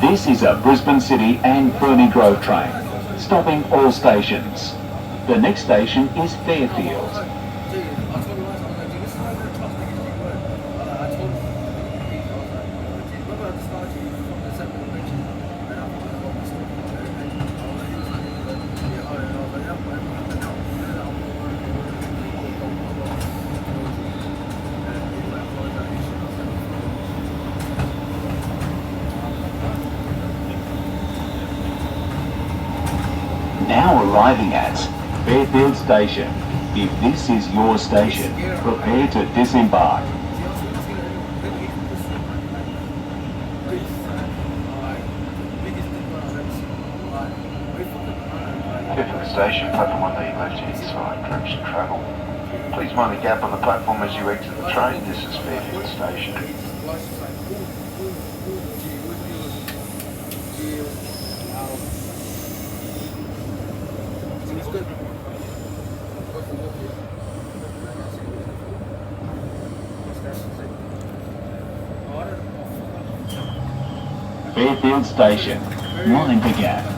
This is a Brisbane City and Ferny Grove train, stopping all stations. The next station is Fairfield. Now arriving at Fairfield Station. If this is your station, prepare to disembark. Fairfield Station, platform on the left-hand side, direction travel. Please mind the gap on the platform as you exit the train. This is Fairfield Station. Fairfield Station. Mind the gap.